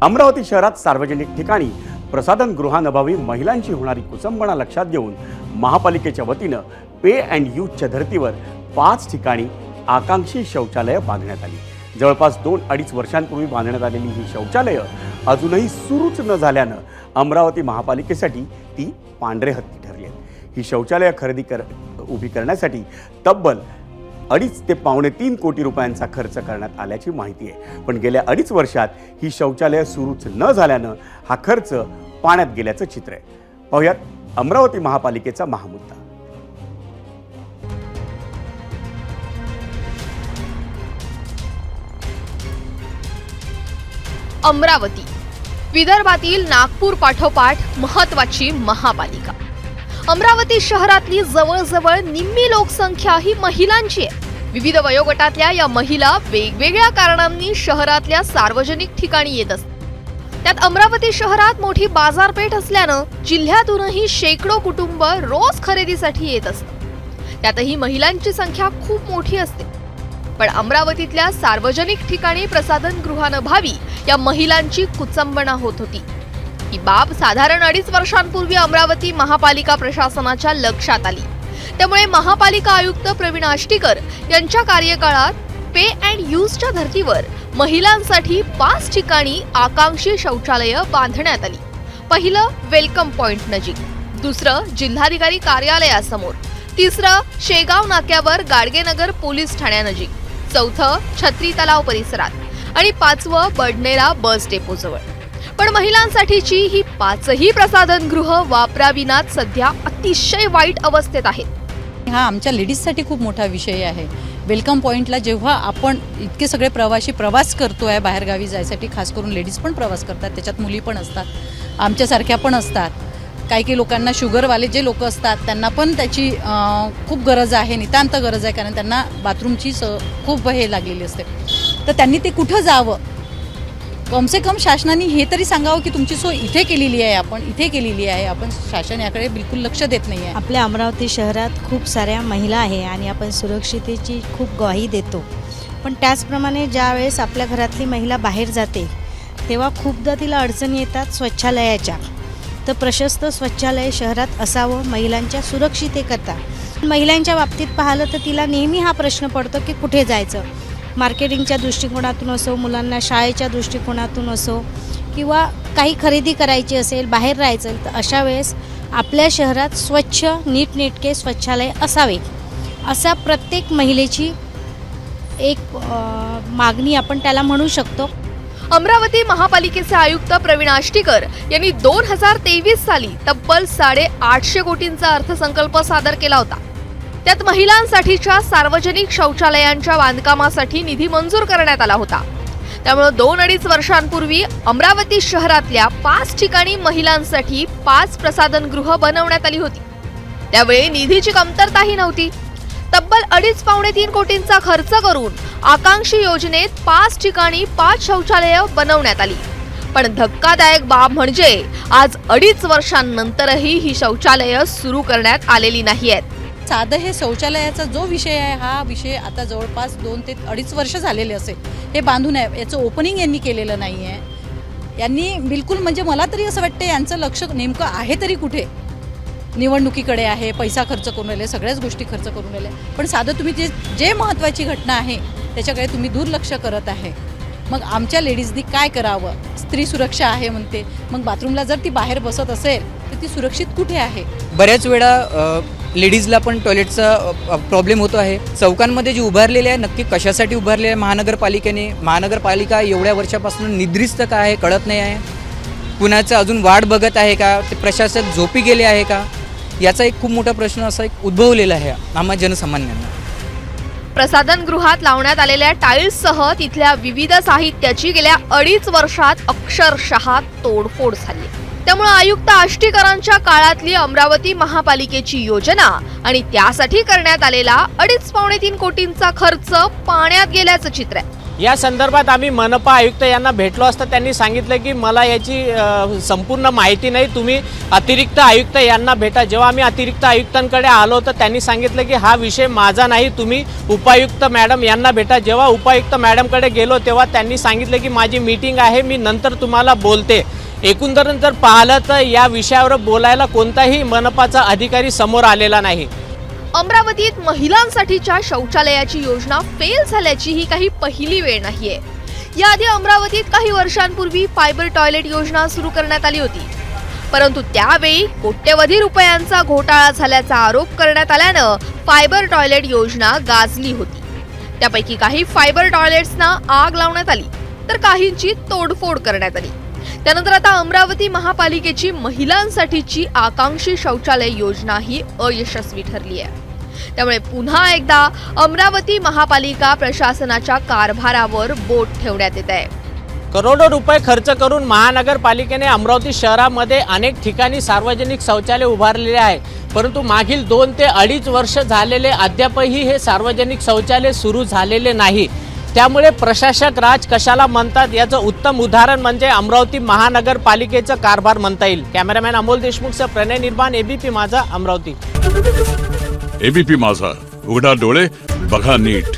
अमरावती शहरात सार्वजनिक ठिकाणी प्रसाधनगृहांअभावी महिलांची होणारी कुचंबणा लक्षात घेऊन महापालिकेच्या वतीनं पे अँड यूजच्या धर्तीवर 5 ठिकाणी आकांक्षी शौचालय बांधण्यात आली। जवळपास 2-2.5 वर्षांपूर्वी बांधण्यात आलेली ही शौचालय अजूनही सुरूच न झाल्यानं अमरावती महापालिकेसाठी ती पांढरे हत्ती ठरली आहेत। ही शौचालय उभी करण्यासाठी तब्बल 2.5 ते 2.25 कोटी रुपयांचा खर्च करण्यात आल्याची माहिती आहे। पण गेल्या 2.5 वर्षात ही शौचालय सुरूच न झाल्यानं हा खर्च पाण्यात गेल्याचं चित्र आहे। पाहुयात अमरावती महापालिकेचा महामुद्दा। अमरावती विदर्भातील नागपूर पाठोपाठ महत्त्वाची महापालिका। अमरावती शहरातली जवळजवळ निम्मी लोकसंख्या ही महिलांची आहे। विविध वयोगटातल्या या महिला वेगवेगळ्या कारणांनी शहरातल्या सार्वजनिक ठिकाणी येत असतात। त्यात अमरावती शहरात मोठी बाजारपेठ असल्यानं जिल्ह्यातूनही शेकडो कुटुंब रोज खरेदीसाठी येत असतात। त्यातही महिलांची संख्या खूप मोठी असते। पण अमरावतीतल्या सार्वजनिक ठिकाणी प्रसाधनगृहांअभावी या महिलांची कुचंबणा होत होती। ही बाब साधारण 2.5 वर्षांपूर्वी अमरावती महापालिका प्रशासनाच्या लक्षात आली। त्यामुळे महापालिका आयुक्त प्रवीण आष्टीकर यांच्या कार्यकाळात पे अँड यूजच्या धर्तीवर महिलांसाठी 5 ठिकाणी आकांक्षी शौचालय बांधण्यात आली। पहिलं वेलकम पॉइंट नजीक, दुसरं जिल्हाधिकारी कार्यालयासमोर, तिसरं शेगाव नाक्यावर गाडगेनगर पोलीस ठाण्यानजीक, चौथं छत्री तलाव परिसरात आणि 5वं बडनेरा बस डेपोजवळ। पण महिलांसाठीची ही 5ही प्रसाधनगृह वापराविनात सध्या अतिशय वाईट अवस्थेत आहेत। हा आमच्या लेडीजसाठी खूप मोठा विषय आहे। वेलकम पॉइंटला जेव्हा आपण इतके सगळे प्रवासी प्रवास करतोय बाहेरगावी जायसाठी, खास करून लेडीज पण प्रवास करतात, त्याच्यात मुली पण असतात, आमच्यासारख्या पण असतात। काही लोकांना शुगरवाले जे लोक असतात त्यांना पण त्याची खूप गरज आहे, नितांत गरज आहे, कारण त्यांना बाथरूमची खूप हे लागलेली असते। तर त्यांनी ते कुठं जावं, कमसे कम शासनाने हे तरी सांगावं की तुमची सोय इथे केलेली आहे, आपण इथे केलेली आहे। आपण शासन याकडे बिलकुल लक्ष देत नाही आहे। आपल्या अमरावती शहरात खूप साऱ्या महिला आहे आणि आपण सुरक्षितेची खूप ग्वाही देतो। पण त्याचप्रमाणे ज्यावेळेस आपल्या घरातली महिला बाहेर जाते तेव्हा खूपदा तिला अडचणी येतात स्वच्छालयाच्या। तर प्रशस्त स्वच्छालय शहरात असावं महिलांच्या सुरक्षितेकरता। महिलांच्या बाबतीत पाहिलं तर तिला नेहमी हा प्रश्न पडतो की कुठे जायचं, मार्केटिंगच्या दृष्टिकोनातून असो, मुलांना शाळेच्या दृष्टिकोनातून असो, किंवा काही खरेदी करायची असेल, बाहेर राहायचं, तर अशा वेळेस आपल्या शहरात स्वच्छ नीटनेटके स्वच्छालय असावे असा प्रत्येक महिलेची एक मागणी आपण त्याला म्हणू शकतो। अमरावती महापालिकेचे आयुक्त प्रवीण आष्टीकर यांनी 2023 साली तब्बल 850 कोटींचा अर्थसंकल्प सादर केला होता। त्यात महिलांसाठीच्या सार्वजनिक शौचालयांच्या बांधकामासाठी निधी मंजूर करण्यात आला होता। त्यामुळे 2-2.5 वर्षांपूर्वी अमरावती शहरातल्या 5 ठिकाणी महिलांसाठी 5 प्रसाधनगृह बनवण्यात आली होती। त्यावेळी निधीची कमतरताही नव्हती। तब्बल 2.5-3 कोटींचा खर्च करून आकांक्षी योजनेत 5 ठिकाणी 5 शौचालय बनवण्यात आली। पण धक्कादायक बाब म्हणजे आज 2.5 वर्षांनंतरही ही शौचालय सुरू करण्यात आलेली नाहीयेत। साधं हे शौचालयाचा जो विषय आहे, हा विषय आता जवळपास 2 ते 2.5 वर्ष झालेले असेल हे बांधून आहे। याचं ओपनिंग यांनी केलेलं नाही आहे। यांनी बिलकुल म्हणजे मला तरी असं वाटतं यांचं लक्ष नेमकं आहे तरी कुठे, निवडणुकीकडे आहे, पैसा खर्च करून राहिले, सगळ्याच गोष्टी खर्च करून राहिले। पण साधं तुम्ही जे महत्त्वाची घटना आहे त्याच्याकडे तुम्ही दुर्लक्ष करत आहे। मग आमच्या लेडीजनी काय करावं? स्त्री सुरक्षा आहे म्हणते, मग बाथरूमला जर ती बाहेर बसत असेल तर ती सुरक्षित कुठे आहे? बऱ्याच वेळा लेडीजला पण टॉयलेटचा प्रॉब्लेम होतो आहे। चौकांमध्ये जे उभारलेले आहे नक्की कशासाठी उभारले आहे महानगरपालिकेने? महानगरपालिका एवढ्या वर्षापासून निद्रिस्त का आहे कळत नाही आहे। कुणाचं अजून वाट बघत आहे का? ते प्रशासक झोपी गेले आहे का? याचा एक खूप मोठा प्रश्न असा एक उद्भवलेला आहे आम्हा जनसामान्यांना। प्रसाधनगृहात लावण्यात आलेल्या टाईल्ससह तिथल्या विविध साहित्याची गेल्या 2.5 वर्षात अक्षरशः तोडफोड झाली। त्यामुळे आयुक्त आष्टीकरांच्या काळातली अमरावती महापालिकेची योजना आणि त्यासाठी करण्यात आलेला 2.5-3 कोटींचा खर्च पाण्यात गेल्याचं चित्र आहे। या संदर्भात आम्ही मनपा आयुक्त यांना भेटलो असता त्यांनी सांगितलं की मला याची संपूर्ण माहिती नाही, तुम्ही अतिरिक्त आयुक्त यांना भेटा. जेव्हा आम्ही अतिरिक्त आयुक्तांकडे आलो तर त्यांनी सांगितलं की हा विषय माझा नाही, तुम्ही उपायुक्त मॅडम यांना भेटा. जेव्हा उपायुक्त मॅडमकडे गेलो तेव्हा त्यांनी सांगितलं की माझी मीटिंग आहे, मी नंतर तुम्हाला बोलते. एकंदरीत जर पाहिलं तर या विषयावर बोलायला कोणताही मनपाचा अधिकारी समोर आलेला नाही. अमरावतीत महिलांसाठीच्या शौचालयाची योजना फेल झाल्याची ही काही पहिली वेळ नाहीये. याआधी अमरावतीत काही वर्षांपूर्वी फायबर टॉयलेट योजना सुरू करण्यात आली होती, परंतु त्यावेळी कोट्यवधी रुपयांचा घोटाळा झाल्याचा आरोप करण्यात आल्यानं फायबर टॉयलेट योजना गाजली होती. त्यापैकी काही फायबर टॉयलेट्सना आग लावण्यात आली तर काहींची तोडफोड करण्यात आली. त्यानंतर आता अमरावती महापालिकेची महिलांसाठीची आकांक्षी शौचालय योजना ही अयशस्वी ठरली आहे. त्यामुळे पुन्हा एकदा अमरावती महापालिका प्रशासनाच्या कारभारावर बोट ठेवण्यात येत आहे. करोडो रुपये खर्च करून महानगरपालिकेने अमरावती शहरामध्ये अनेक ठिकाणी सार्वजनिक शौचालय उभारलेले आहे, परंतु मागील 2 ते 2.5 वर्ष झालेले अद्यापही हे सार्वजनिक शौचालय सुरू झालेले नाही. त्यामुळे प्रशासक राज कशाला म्हणतात याचं उत्तम उदाहरण म्हणजे अमरावती महानगरपालिकेचा कारभार म्हणता येईल. कॅमेरामॅन अमोल देशमुखसह प्रणय निर्माण, एबीपी माझा, अमरावती. एबीपी माझा, उघडा डोळे बघा नीट.